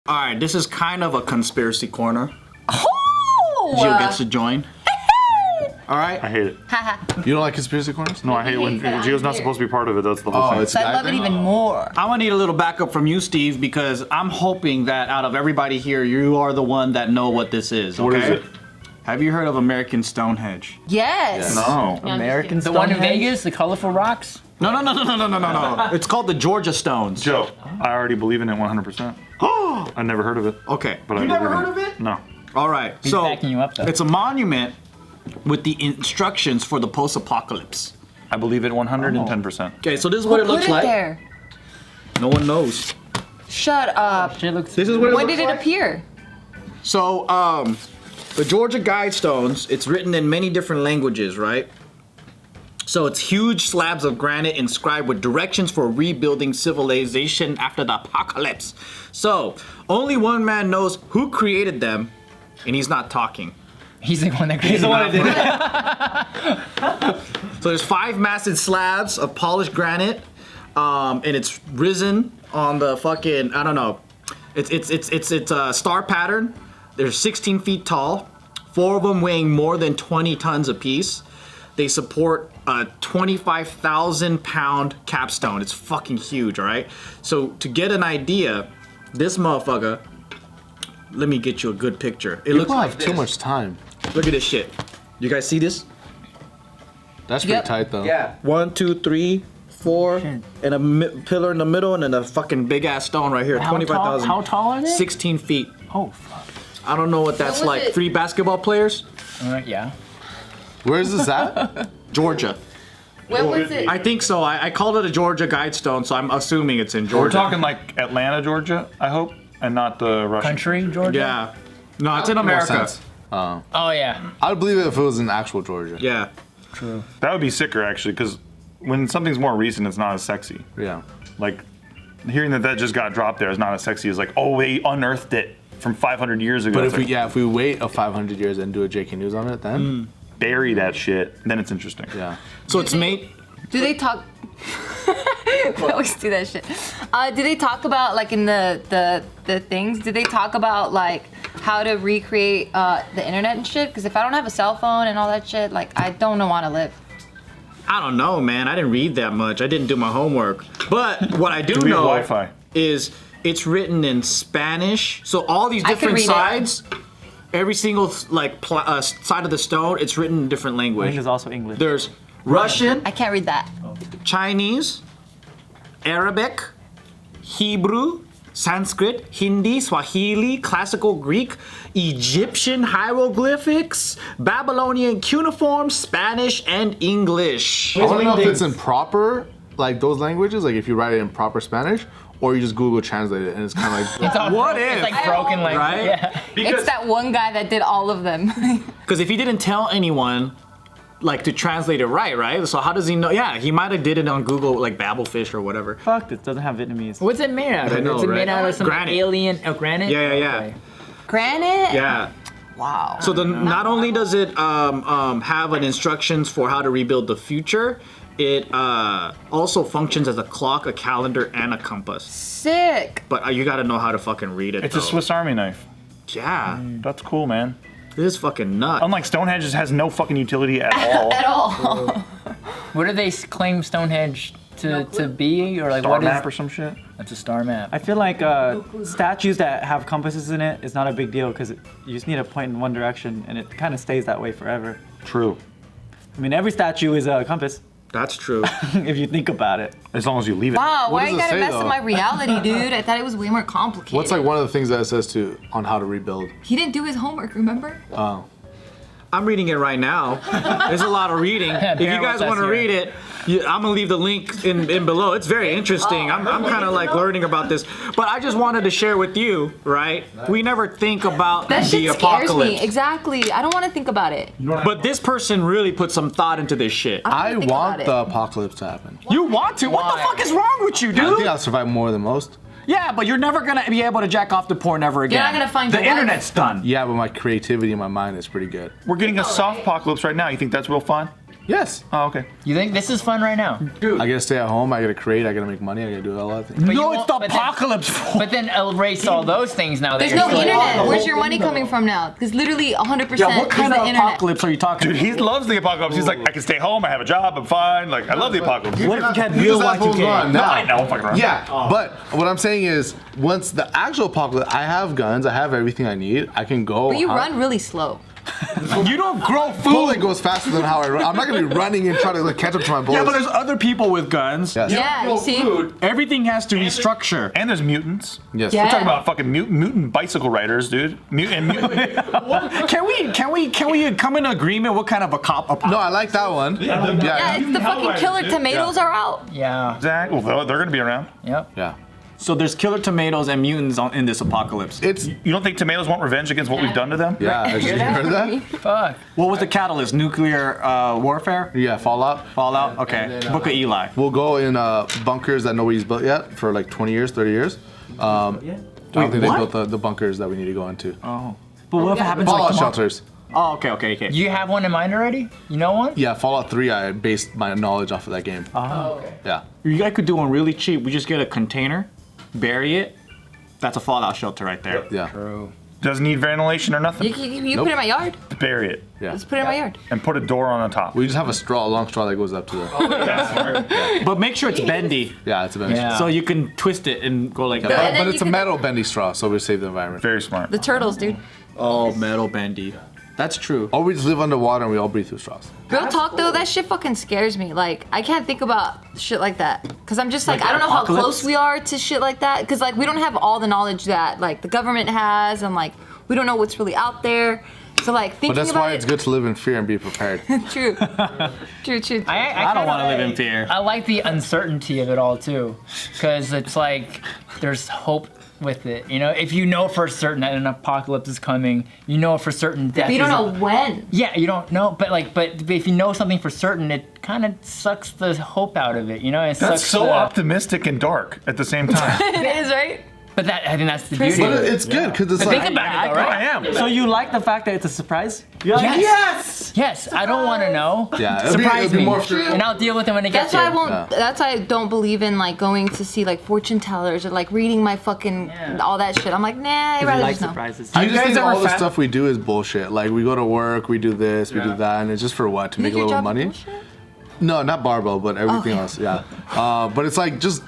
All right, this is kind of a conspiracy corner. Oh! Gio gets to join. All right. I hate it. You don't like conspiracy corners? No, I hate when Gio's not supposed to be part of it. That's the whole Oh, thing. it's I love it even more. I'm gonna need a little backup from you, Steve, because I'm hoping that out of everybody here, you are the one that know what this is. Okay? What is it? Have you heard of American Stonehenge? Yes. No. American The one in Stonehenge? Vegas, the colorful rocks? No. It's called the Georgia Stones. Joe, I already believe in it 100%. I never heard of it. Okay. But You I never believe heard in of it? No. All right. He's so backing you up, though. it's a monument with the instructions for the post-apocalypse. I believe it 110%. Okay, so this is what it Put looks it like. there. No one knows. Shut up. Shit looks. This is what it When looks did it like. appear? So, the Georgia Guidestones, it's written in many different languages, right? So it's huge slabs of granite inscribed with directions for rebuilding civilization after the apocalypse. So, only one man knows who created them, and he's not talking. He's the one that created it. So there's 5 massive slabs of polished granite, and it's risen on the fucking, I don't know. It's a star pattern. They're 16 feet tall, 4 of them weighing more than 20 tons apiece. They support a 25,000 pound capstone. It's fucking huge, all right? So to get an idea, this motherfucker, let me get you a good picture. It looks People like have this. too much time. Look at this shit. You guys see this? That's pretty Yep. tight though. Yeah. 1, 2, 3, 4, and a pillar in the middle, and then a fucking big ass stone right here. How 25,000. tall- how tall are they? 16 feet. Oh, fuck. I don't know what that's was like. it? 3 basketball players? Yeah. Where is this at? Georgia. When was it? I think so. I called it a Georgia Guidestone, so I'm assuming it's in Georgia. We're talking like Atlanta, Georgia, I hope, and not the Russian. Country, Georgia? Yeah. No, it's in More America. sense. Oh, yeah. I'd believe it if it was in actual Georgia. Yeah. True. That would be sicker, actually, because when something's more recent, it's not as sexy. Yeah. Like, hearing that just got dropped there is not as sexy as like, oh, they unearthed it from 500 years ago. But It's if we wait 500 years and do a JK News on it, then bury that shit, then it's interesting. yeah. So it's made. Do they talk? We always do that shit. Do they talk about like in the things? Do they talk about like how to recreate the internet and shit? Because if I don't have a cell phone and all that shit, like I don't know how to live. I don't know, man. I didn't read that much. I didn't do my homework. But what I do we have know Wi-Fi? is it's written in Spanish. So all these I could different read it. sides, every single like side of the stone, it's written in different language. Mine is also English. There's Russian, I can't read that. Chinese, Arabic, Hebrew, Sanskrit, Hindi, Swahili, Classical Greek, Egyptian hieroglyphics, Babylonian cuneiform, Spanish, and English. I don't know if it's in proper, like those languages, like if you write it in proper Spanish, or you just Google translate it and it's kind of like, It's all What broken. if? It's like broken language. Right? Yeah. It's that one guy that did all of them. Because if he didn't tell anyone, like to translate it right? So how does he know? Yeah, he might have did it on Google, like Babelfish or whatever. Fuck, this doesn't have Vietnamese. What's it made out of? I know, Is it right? made out of some Granite. alien? Oh, granite? Yeah. Okay. Granite? Yeah. Wow. So not only does it have an instructions for how to rebuild the future, it also functions as a clock, a calendar, and a compass. Sick. But you got to know how to fucking read it. It's though. a Swiss Army knife. Yeah, That's cool, man. this is fucking nuts. Unlike Stonehenge, it has no fucking utility at all. At all. What do they claim Stonehenge to be? Or like Star what is? map or some shit. It's a star map. I feel like statues that have compasses in it is not a big deal because you just need to point in one direction and it kind of stays that way forever. True. I mean, every statue is a compass That's true. if you think about it. As long as you leave it. Wow, What why does you it gotta say, mess though? with my reality, dude? I thought it was way more complicated. what's like one of the things that it says on how to rebuild? He didn't do his homework, remember? Oh. I'm reading it right now. There's a lot of reading. If you bear guys with us want to here. read it, I'm gonna leave the link in below. It's very interesting. I'm kind of like learning about this, but I just wanted to share with you, right? We never think about That the shit scares apocalypse, me. Exactly. I don't want to think about it. but this person really put some thought into this shit. I think want about the it. apocalypse to happen. You want to? What the Why? fuck is wrong with you, I dude? think I'll survive more than most. Yeah, but you're never gonna be able to jack off the porn ever again. not gonna find the your wife. internet's done. Yeah, but my creativity in my mind is pretty good. We're getting a soft apocalypse right now. You think that's real fun? Yes. Oh, okay. You think this is fun right now? I gotta stay at home. I gotta create. I gotta make money. I gotta do all that things. But you No, won't- it's the but then- apocalypse. But then erase all those things now. There's that no you're still- internet. Where's your money coming from now? Because literally 100% Yeah, what kind is of the internet. apocalypse are you talking Dude, about? he loves the apocalypse. He's like, I can stay home. I have a job. I'm fine. Like, I love the apocalypse. What if you had You real just have phones on Y2K? now. I know. I'm fucking around. Yeah, but what I'm saying is, once the actual apocalypse, I have guns. I have everything I need. I can go. But you out. run really slow. You don't grow Bullet food. goes faster than how I run. I'm not gonna be running and trying to like, catch up to my bullets. Yeah, but there's other people with guns. Yes. Yeah, you see? Everything has to be structure. And there's mutants. Yes. Yeah. We're talking about fucking mutant bicycle riders, dude. Mutant. Can we come in agreement? What kind of a cop? No, I like that one. Yeah, it's the fucking killer tomatoes are out. Yeah. Exactly. Well, they're gonna be around. Yep. Yeah. So there's killer tomatoes and mutants in this apocalypse. It's You don't think tomatoes want revenge against what we've done to them? yeah. You heard that? Fuck. What was the catalyst? Nuclear warfare? Yeah. Fallout. Fallout? Okay. Book of Eli. We'll go in bunkers that nobody's built yet for like 20 years, 30 years. I don't think they what? built the bunkers that we need to go into. But what if it happens Fallout like tomorrow? shelters. Oh, okay. You have one in mind already? You know one? Yeah, Fallout 3. I based my knowledge off of that game. Oh, okay. Yeah. You guys could do one really cheap. We just get a container, bury it. That's a Fallout shelter right there. Yeah. Doesn't need ventilation or nothing. You Nope. put it in my yard. Bury it Yeah. Let's put it in my yard. and put a door on the top. We just have a long straw that goes up to the. But make sure it's bendy, Yeah, it's a bendy Yeah. so you can twist it and go like And straw. then But you it's a can- metal bendy straw, so we save the environment. Very smart. The turtles, dude. Oh, metal bendy. That's true. Or we just live underwater and we all breathe through straws. Real talk though, that shit fucking scares me. Like, I can't think about shit like that. Cause I'm just like, Like I don't know how apocalypse? close we are to shit like that. Cause like, we don't have all the knowledge that like the government has, and like, we don't know what's really out there. So like, thinking But that's about why it, it's good to live in fear and be prepared. True. True. I don't kinda wanna live in fear. I like the uncertainty of it all too, because it's like there's hope with it. You know, if you know for certain that an apocalypse is coming, you know for certain death. But you don't is- know when. Yeah, you don't know, but if you know something for certain, it kind of sucks the hope out of it. You know, it That's sucks so the, optimistic and dark at the same time. It is, right? But I think that's the beauty. But of it. it's good because it's But like. think about it, though, right? I am. So you like the fact that it's a surprise? You're like, Yes. Yes, I don't want to know. Yeah, Surprise it'll be me, more and I'll deal with it when it gets That's why I here. won't. That's why I don't believe in like going to see like fortune tellers or like reading my fucking all that shit. I'm like, nah, I'd rather like just know. surprises. I just think all the fa- stuff we do is bullshit. Like we go to work, we do this, we do that, and it's just for what? To You make think a your little job is money? bullshit? No, not barbell, but everything Okay. else. Yeah, but it's like just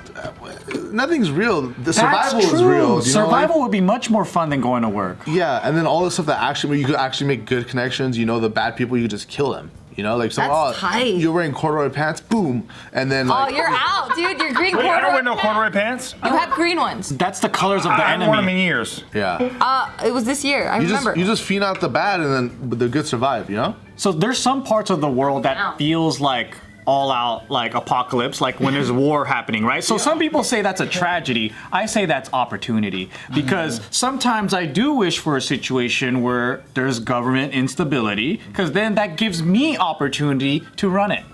nothing's real. The survival That's is true. real. You know, like- Survival would be much more fun than going to work. yeah, and then all the stuff that actually where you could actually make good connections. You know, the bad people, you could just kill them. You know, like That's tight. you're wearing corduroy pants, boom, and then Oh, like you're out, dude. You're green Wait, corduroy. I don't wear no corduroy pants. You have green ones. That's the colors of the I haven't worn them enemy. in years. yeah, It was this year. I you remember. just feed out the bad, and then the good survive. You know. So there's some parts of the world that Ow. feels like all out like apocalypse, like when there's war happening, right? So some people say that's a tragedy. I say that's opportunity because sometimes I do wish for a situation where there's government instability because then that gives me opportunity to run it.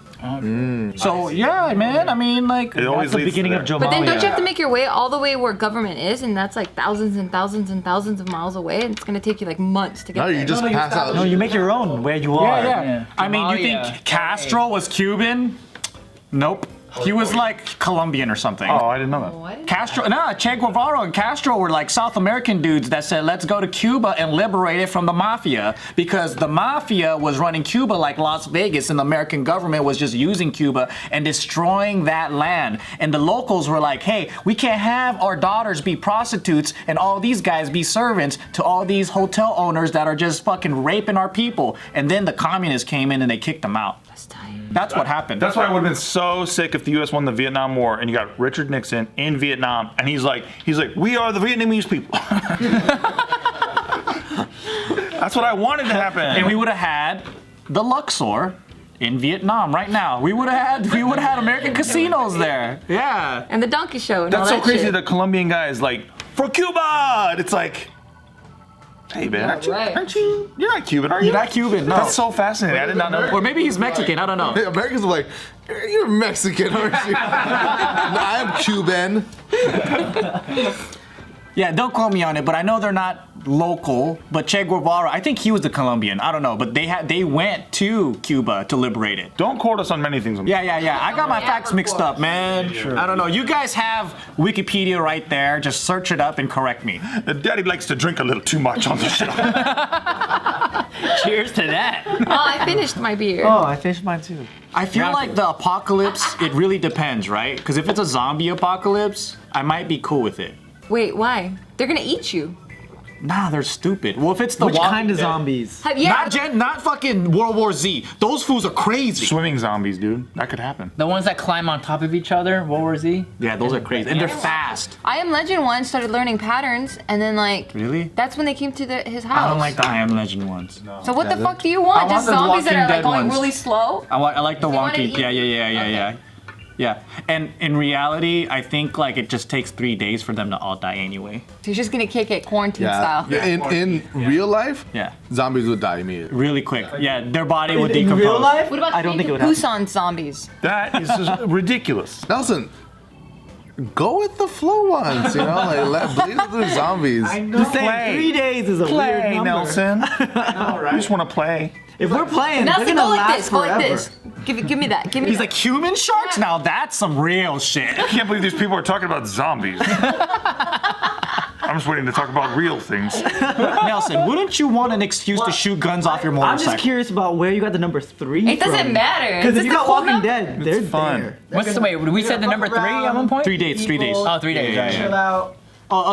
So yeah, man. I mean, like It always that's the leads to beginning that. of Jomalia. But then don't you have to make your way all the way where government is, and that's like thousands and thousands and thousands of miles away, and it's gonna take you like months to get No, there. you just pass out. No, you make your own where you are. Yeah. I mean, you Somalia. think Castro was Cuban? Nope. He was like Colombian or something. Oh, I didn't know that. What? Castro, nah, Che Guevara and Castro were like South American dudes that said, let's go to Cuba and liberate it from the mafia. Because the mafia was running Cuba like Las Vegas, and the American government was just using Cuba and destroying that land. And the locals were like, hey, we can't have our daughters be prostitutes and all these guys be servants to all these hotel owners that are just fucking raping our people. And then the communists came in and they kicked them out. That's tight. That's what happened. That's why I would have been so sick if the U.S. won the Vietnam War and you got Richard Nixon in Vietnam and he's like, we are the Vietnamese people. That's what I wanted to happen. And we would have had the Luxor in Vietnam right now. We would have had American casinos there. Yeah. And the donkey show and That's all so that crazy. shit. The Colombian guy is like, for Cuba! And it's like, hey man, right. you're not Cuban, are you? You're not Cuban, no. That's so fascinating. I did not know. Or maybe he's Mexican, I don't know. Hey, Americans are like, you're Mexican, aren't you? No, I am Cuban. Yeah, don't quote me on it, but I know they're not local. But Che Guevara, I think he was the Colombian. I don't know, but they went to Cuba to liberate it. Don't quote us on many things. Yeah. I got my facts mixed up, man. Sure. I don't know. You guys have Wikipedia right there. Just search it up and correct me. Daddy likes to drink a little too much on the show. Cheers to that. Oh, I finished my beer. Oh, I finished mine too. I feel like the apocalypse, it really depends, right? Because if it's a zombie apocalypse, I might be cool with it. Wait, why? They're gonna eat you. Nah, they're stupid. Well, if it's the Which Walking kind of Dead- zombies? Yeah. Not fucking World War Z. Those fools are crazy. Swimming zombies, dude. That could happen. The ones that climb on top of each other, World War Z. Yeah, those are crazy. And they're fast. I Am Legend one started learning patterns, and then like. Really? That's when they came to his house. I don't like the I Am Legend ones. So what the fuck do you want? I want Just the zombies that Walking are like Dead going ones. really slow? I like the They wanna wonky. eat- Yeah. Yeah. And in reality, I think like it just takes 3 days for them to all die anyway. So you're just gonna kick it quarantine Yeah. style. In real life, Yeah. zombies would die immediately. Really quick. Yeah, their body would In decompose. real life? What about I don't think it would happen. Busan zombies? That is just ridiculous. Nelson, go with the flow once, you know, like let bleed through zombies. Just saying, Play. 3 days is a weird Play, number. Nelson. I just want to play. If we're playing, Nelson, they're go gonna like last this. Go forever. like this. Give me that. Give me He's that. like, human sharks? Now that's some real shit. I can't believe these people are talking about zombies. I'm just waiting to talk about real things. Nelson, wouldn't you want an excuse to shoot guns off your I'm motorcycle? just curious about where you got the number 3 It doesn't matter. Because if It's you just got a cool Walking number. Dead, they're fun. there. What's the wait? We said the number 3 at one point. 3 days. 3 days. Oh, 3 days. Chill out.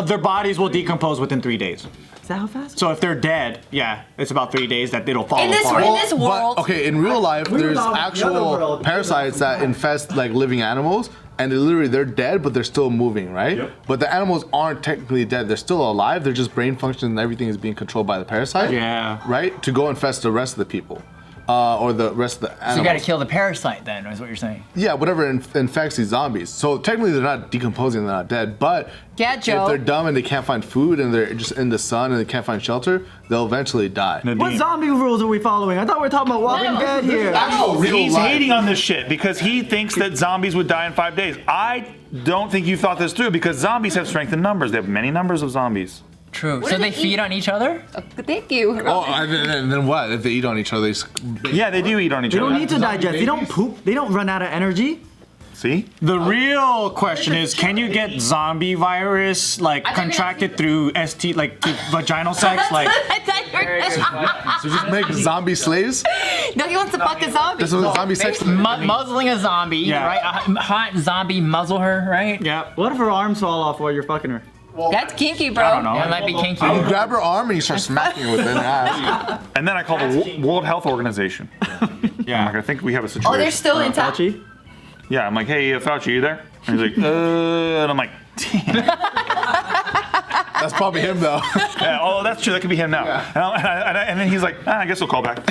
Their bodies will decompose within 3 days. Is that how fast? So if they're dead, yeah, it's about 3 days that it'll fall In this apart. in this world. But, okay, in real life, there's on the other actual world. parasites that infest like living animals, and they're dead, but they're still moving, right? Yep. But the animals aren't technically dead; they're still alive. They're just brain function and everything is being controlled by the parasite. Yeah. Right, to go infest the rest of the people, or the rest of the animals. So you got to kill the parasite then, is what you're saying. Yeah, whatever infects these zombies. So technically, they're not decomposing; they're not dead. But Yeah, Joe. if they're dumb and they can't find food and they're just in the sun and they can't find shelter, they'll eventually die. What zombie rules are we following? I thought we were talking about Walking Dead here. He's hating on this shit because he thinks that zombies would die in 5 days. I don't think you thought this through because zombies have strength in numbers. They have many numbers of zombies. True. do So they they feed eat? on each other? Thank you. Oh, and then what? If they eat on each other, they Yeah, they do eat on each They other. don't need to digest. They don't poop. They don't run out of energy. See? The real question is, can you get zombie virus like contracted through ST, like through vaginal sex? Like, so just make zombie slaves. No, he wants to fuck a zombie. That's what zombie sex. Muzzling a zombie, Yeah. right? A hot zombie muzzle her, right? yeah, What if her arms fall off while you're fucking her? That's kinky, bro. I don't know. That might be kinky. You grab her arm and you start smacking her with it. Yeah. And then I call the World Health Organization. I'm like, Yeah. I think we have a situation. Oh, they're still intact. Fauci? Yeah, I'm like, hey, Fauci, you there? And he's like, and I'm like, damn. That's probably him though. Yeah, oh, that's true. That could be him now. And then he's like, I guess we'll call back.